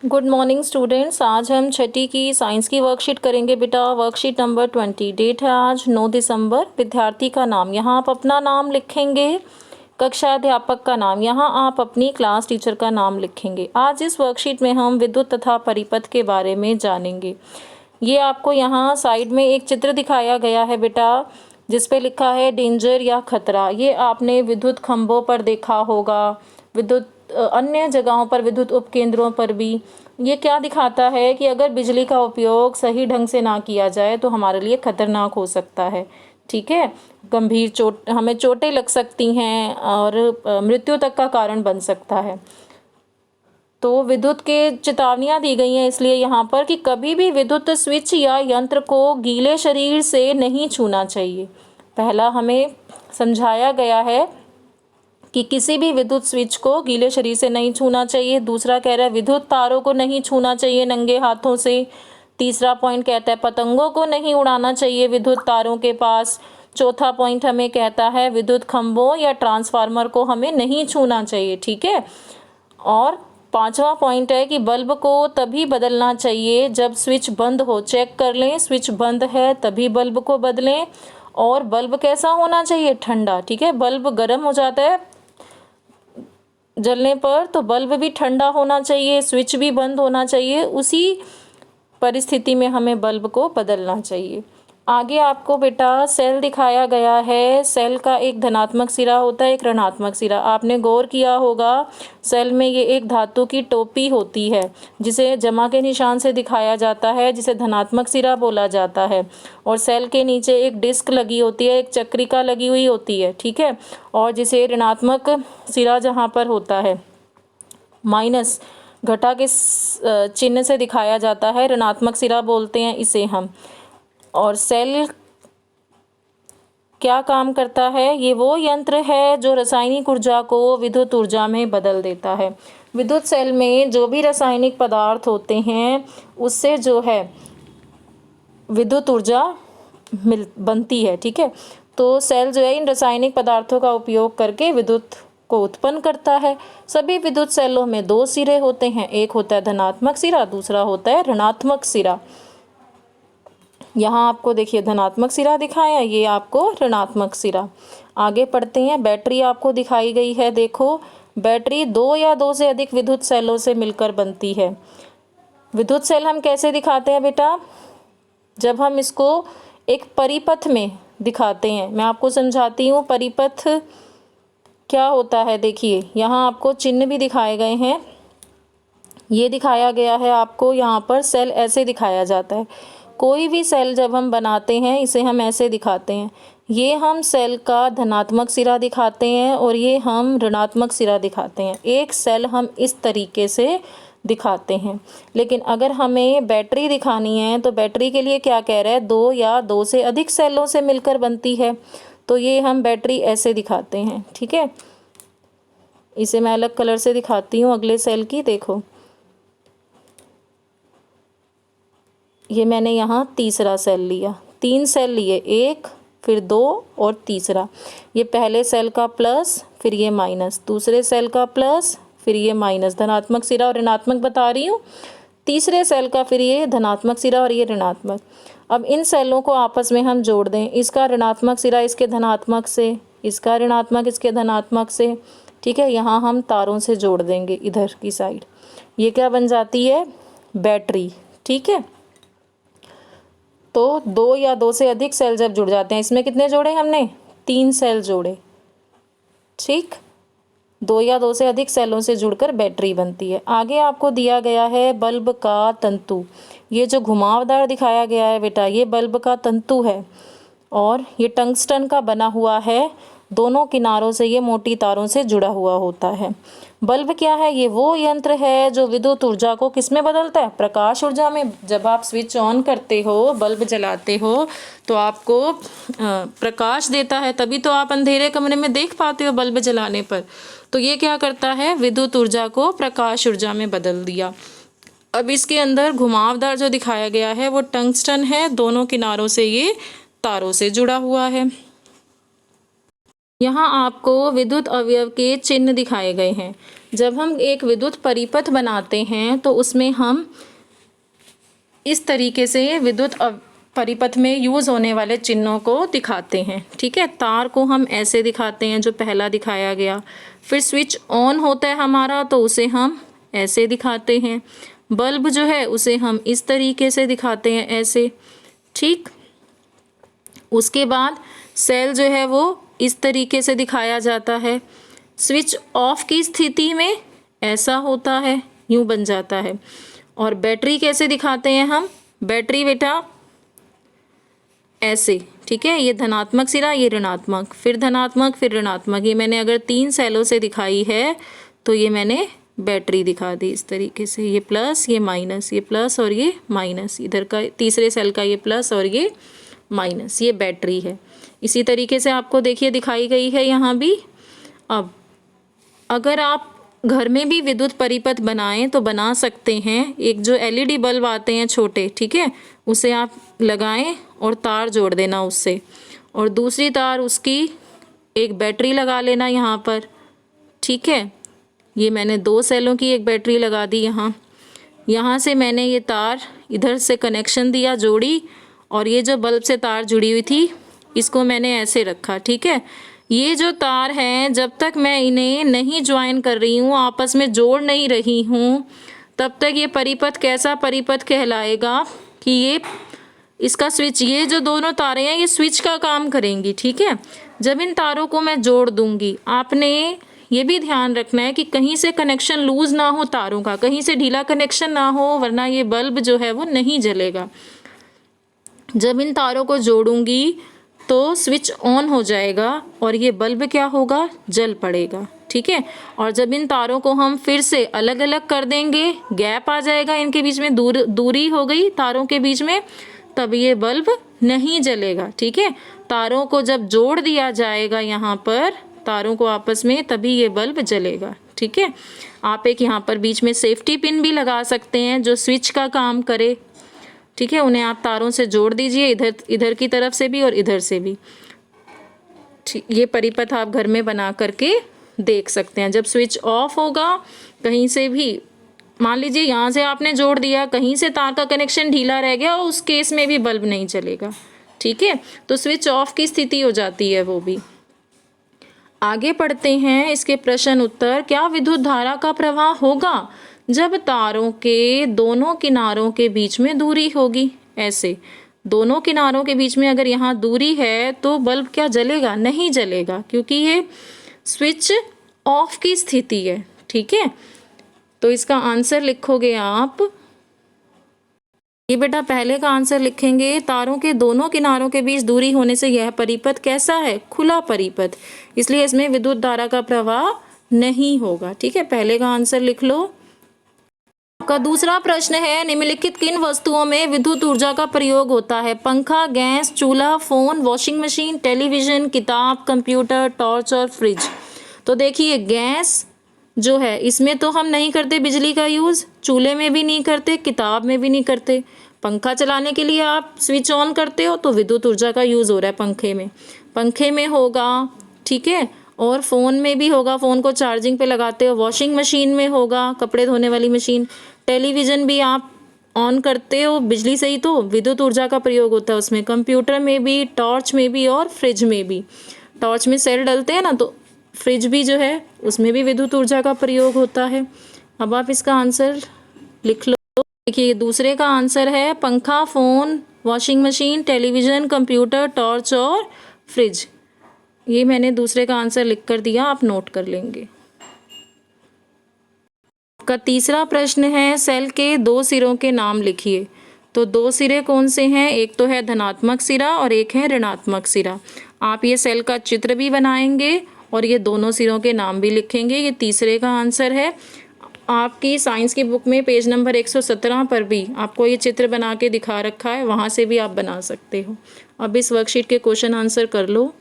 Good morning students. आज हम छठी की साइंस की वर्कशीट करेंगे बेटा। Worksheet number 20। डेट है आज 9 दिसंबर। विद्यार्थी का नाम यहाँ आप अपना नाम लिखेंगे, कक्षा अध्यापक का नाम यहाँ आप अपनी क्लास टीचर का नाम लिखेंगे। आज इस वर्कशीट में हम विद्युत तथा परिपथ के बारे में जानेंगे। ये आपको यहाँ साइड में एक चित्र दिखाया गया है बेटा, जिसपे लिखा है डेंजर या खतरा। ये आपने विद्युत खंभों पर देखा होगा, विद्युत अन्य जगहों पर, विद्युत उपकेंद्रों पर भी। ये क्या दिखाता है कि अगर बिजली का उपयोग सही ढंग से ना किया जाए तो हमारे लिए खतरनाक हो सकता है। ठीक है, गंभीर चोट, हमें चोटें लग सकती हैं और मृत्यु तक का कारण बन सकता है। तो विद्युत के चेतावनियां दी गई हैं इसलिए यहाँ पर कि कभी भी विद्युत स्विच या यंत्र को गीले शरीर से नहीं छूना चाहिए। पहला हमें समझाया गया है कि किसी भी विद्युत स्विच को गीले शरीर से नहीं छूना चाहिए। दूसरा कह रहा है विद्युत तारों को नहीं छूना चाहिए नंगे हाथों से। तीसरा पॉइंट कहता है पतंगों को नहीं उड़ाना चाहिए विद्युत तारों के पास। चौथा पॉइंट हमें कहता है विद्युत खंभों या ट्रांसफार्मर को हमें नहीं छूना चाहिए। ठीक है, और पांचवा पॉइंट है कि बल्ब को तभी बदलना चाहिए जब स्विच बंद हो। चेक कर लें, स्विच बंद है तभी बल्ब को बदलें। और बल्ब कैसा होना चाहिए? ठंडा। ठीक है, बल्ब गर्म हो जाता है जलने पर, तो बल्ब भी ठंडा होना चाहिए, स्विच भी बंद होना चाहिए। उसी परिस्थिति में हमें बल्ब को बदलना चाहिए। आगे आपको बेटा सेल दिखाया गया है। सेल का एक धनात्मक सिरा होता है, एक ऋणात्मक सिरा। आपने गौर किया होगा सेल में ये एक धातु की टोपी होती है जिसे जमा के निशान से दिखाया जाता है, जिसे धनात्मक सिरा बोला जाता है। और सेल के नीचे एक डिस्क लगी होती है, एक चक्रिका लगी हुई होती है। ठीक है, और जिसे ऋणात्मक सिरा जहाँ पर होता है माइनस घटा के चिन्ह से दिखाया जाता है, ऋणात्मक सिरा बोलते हैं इसे हम। और सेल क्या काम करता है? ये वो यंत्र है जो रासायनिक ऊर्जा को विद्युत ऊर्जा में बदल देता है। विद्युत सेल में जो भी रासायनिक पदार्थ होते हैं उससे जो है विद्युत ऊर्जा बनती है। ठीक है, तो सेल जो है इन रासायनिक पदार्थों का उपयोग करके विद्युत को उत्पन्न करता है। सभी विद्युत सेलों में दो सिरे होते हैं, एक होता है धनात्मक सिरा, दूसरा होता है ऋणात्मक सिरा। यहाँ आपको देखिए धनात्मक सिरा दिखाया, ये आपको ऋणात्मक सिरा। आगे पढ़ते हैं। बैटरी आपको दिखाई गई है। देखो, बैटरी दो या दो से अधिक विद्युत सेलों से मिलकर बनती है। विद्युत सेल हम कैसे दिखाते हैं बेटा? जब हम इसको एक परिपथ में दिखाते हैं। मैं आपको समझाती हूँ परिपथ क्या होता है। देखिए यहाँ आपको चिन्ह भी दिखाए गए हैं। ये दिखाया गया है आपको, यहाँ पर सेल ऐसे दिखाया जाता है। कोई भी सेल जब हम बनाते हैं इसे हम ऐसे दिखाते हैं। ये हम सेल का धनात्मक सिरा दिखाते हैं और ये हम ऋणात्मक सिरा दिखाते हैं। एक सेल हम इस तरीके से दिखाते हैं। लेकिन अगर हमें बैटरी दिखानी है तो बैटरी के लिए क्या कह रहा है? दो या दो से अधिक सेलों से मिलकर बनती है, तो ये हम बैटरी ऐसे दिखाते हैं। ठीक है, इसे मैं अलग कलर से दिखाती हूँ अगले सेल की। देखो ये मैंने यहाँ तीसरा सेल लिया, तीन सेल लिए, एक फिर दो और तीसरा। ये पहले सेल का प्लस, फिर ये माइनस, दूसरे सेल का प्लस, फिर ये माइनस, धनात्मक सिरा और ऋणात्मक बता रही हूँ। तीसरे सेल का फिर ये धनात्मक सिरा और ये ऋणात्मक। अब इन सेलों को आपस में हम जोड़ दें, इसका ऋणात्मक सिरा इसके धनात्मक से, इसका ऋणात्मक इसके धनात्मक से। ठीक है, यहाँ हम तारों से जोड़ देंगे इधर की साइड। ये क्या बन जाती है? बैटरी। ठीक है, तो दो या दो से अधिक सेल जब जुड़ जाते हैं, इसमें कितने जोड़े हमने? तीन सेल जोड़े। ठीक, दो या दो से अधिक सेलों से जुड़कर बैटरी बनती है। आगे आपको दिया गया है बल्ब का तंतु। ये जो घुमावदार दिखाया गया है बेटा, ये बल्ब का तंतु है और ये टंगस्टन का बना हुआ है। दोनों किनारों से ये मोटी तारों से जुड़ा हुआ होता है। बल्ब क्या है? ये वो यंत्र है जो विद्युत ऊर्जा को किस में बदलता है? प्रकाश ऊर्जा में। जब आप स्विच ऑन करते हो, बल्ब जलाते हो, तो आपको प्रकाश देता है, तभी तो आप अंधेरे कमरे में देख पाते हो बल्ब जलाने पर। तो ये क्या करता है? विद्युत ऊर्जा को प्रकाश ऊर्जा में बदल दिया। अब इसके अंदर घुमावदार जो दिखाया गया है वो टंगस्टन है, दोनों किनारों से ये तारों से जुड़ा हुआ है। यहाँ आपको विद्युत अवयव के चिन्ह दिखाए गए हैं। जब हम एक विद्युत परिपथ बनाते हैं तो उसमें हम इस तरीके से विद्युत परिपथ में यूज़ होने वाले चिन्हों को दिखाते हैं। ठीक है, तार को हम ऐसे दिखाते हैं जो पहला दिखाया गया। फिर स्विच ऑन होता है हमारा तो उसे हम ऐसे दिखाते हैं। बल्ब जो है उसे हम इस तरीके से दिखाते हैं, ऐसे। ठीक, उसके बाद सेल जो है वो इस तरीके से दिखाया जाता है। स्विच ऑफ की स्थिति में ऐसा होता है, यूँ बन जाता है। और बैटरी कैसे दिखाते हैं हम? बैटरी बेटा ऐसे। ठीक है, ये धनात्मक सिरा, ये ऋणात्मक, फिर धनात्मक, फिर ऋणात्मक। ये मैंने अगर 3 सेलों से दिखाई है तो ये मैंने बैटरी दिखा दी इस तरीके से। ये प्लस, ये माइनस, ये प्लस और ये माइनस। इधर का तीसरे सेल का ये प्लस और ये माइनस, ये बैटरी है। इसी तरीके से आपको देखिए दिखाई गई है यहाँ भी। अब अगर आप घर में भी विद्युत परिपथ बनाएं तो बना सकते हैं। एक जो एलईडी बल्ब आते हैं छोटे, ठीक है, उसे आप लगाएं और तार जोड़ देना उससे, और दूसरी तार उसकी एक बैटरी लगा लेना यहाँ पर। ठीक है, ये मैंने 2 सेलों की एक बैटरी लगा दी यहाँ। यहाँ से मैंने ये तार इधर से कनेक्शन दिया, जोड़ी, और ये जो बल्ब से तार जुड़ी हुई थी इसको मैंने ऐसे रखा। ठीक है, ये जो तार हैं जब तक मैं इन्हें नहीं ज्वाइन कर रही हूँ, आपस में जोड़ नहीं रही हूँ, तब तक ये परिपथ कैसा परिपथ कहलाएगा कि ये इसका स्विच, ये जो दोनों तारें हैं ये स्विच का काम करेंगी। ठीक है, जब इन तारों को मैं जोड़ दूंगी, आपने ये भी ध्यान रखना है कि कहीं से कनेक्शन लूज ना हो तारों का, कहीं से ढीला कनेक्शन ना हो, वरना ये बल्ब जो है वो नहीं जलेगा। जब इन तारों को जोड़ूंगी तो स्विच ऑन हो जाएगा और ये बल्ब क्या होगा, जल पड़ेगा। ठीक है, और जब इन तारों को हम फिर से अलग अलग कर देंगे, गैप आ जाएगा इनके बीच में, दूरी हो गई तारों के बीच में, तब ये बल्ब नहीं जलेगा। ठीक है, तारों को जब जोड़ दिया जाएगा यहाँ पर, तारों को आपस में, तभी ये बल्ब जलेगा। ठीक है, आप एक यहाँ पर बीच में सेफ्टी पिन भी लगा सकते हैं जो स्विच का काम करे। ठीक है, उन्हें आप तारों से जोड़ दीजिए, इधर की तरफ से भी और इधर से भी। ये परिपथ आप घर में बना करके देख सकते हैं। जब स्विच ऑफ होगा, कहीं से भी मान लीजिए यहाँ से आपने जोड़ दिया, कहीं से तार का कनेक्शन ढीला रह गया, उस केस में भी बल्ब नहीं चलेगा। ठीक है, तो स्विच ऑफ की स्थिति हो जाती है वो भी। आगे पढ़ते हैं इसके प्रश्न उत्तर। क्या विद्युत धारा का प्रवाह होगा जब तारों के दोनों किनारों के बीच में दूरी होगी? ऐसे दोनों किनारों के बीच में अगर यहाँ दूरी है तो बल्ब क्या जलेगा? नहीं जलेगा, क्योंकि ये स्विच ऑफ की स्थिति है। ठीक है, तो इसका आंसर लिखोगे आप, ये बेटा पहले का आंसर लिखेंगे, तारों के दोनों किनारों के बीच दूरी होने से यह परिपथ कैसा है? खुला परिपथ, इसलिए इसमें विद्युत धारा का प्रवाह नहीं होगा। ठीक है, पहले का आंसर लिख लो। का दूसरा प्रश्न है, निम्नलिखित किन वस्तुओं में विद्युत ऊर्जा का प्रयोग होता है? पंखा, गैस, चूल्हा, फोन, वॉशिंग मशीन, टेलीविजन, किताब, कंप्यूटर, टॉर्च और फ्रिज। तो देखिए गैस जो है इसमें तो हम नहीं करते बिजली का यूज़, चूल्हे में भी नहीं करते, किताब में भी नहीं करते। पंखा चलाने के लिए आप स्विच ऑन करते हो तो विद्युत ऊर्जा का यूज़ हो रहा है पंखे में होगा। ठीक है, और फ़ोन में भी होगा, फ़ोन को चार्जिंग पे लगाते हो। वॉशिंग मशीन में होगा, कपड़े धोने वाली मशीन। टेलीविज़न भी आप ऑन करते हो बिजली से ही, तो विद्युत ऊर्जा का प्रयोग होता है उसमें। कंप्यूटर में भी, टॉर्च में भी और फ्रिज में भी। टॉर्च में सेल डलते हैं ना, तो फ्रिज भी जो है उसमें भी विद्युत ऊर्जा का प्रयोग होता है। अब आप इसका आंसर लिख लो। देखिए दूसरे का आंसर है पंखा, phone, washing machine, television, computer, torch और फ्रिज। ये मैंने दूसरे का आंसर लिख कर दिया, आप नोट कर लेंगे। का तीसरा प्रश्न है, सेल के 2 सिरों के नाम लिखिए। तो 2 सिरे कौन से हैं? एक तो है धनात्मक सिरा और एक है ऋणात्मक सिरा। आप ये सेल का चित्र भी बनाएंगे और ये दोनों सिरों के नाम भी लिखेंगे। ये तीसरे का आंसर है। आपकी साइंस की बुक में पेज नंबर 117 पर भी आपको ये चित्र बना के दिखा रखा है, वहाँ से भी आप बना सकते हो। अब इस वर्कशीट के क्वेश्चन आंसर कर लो।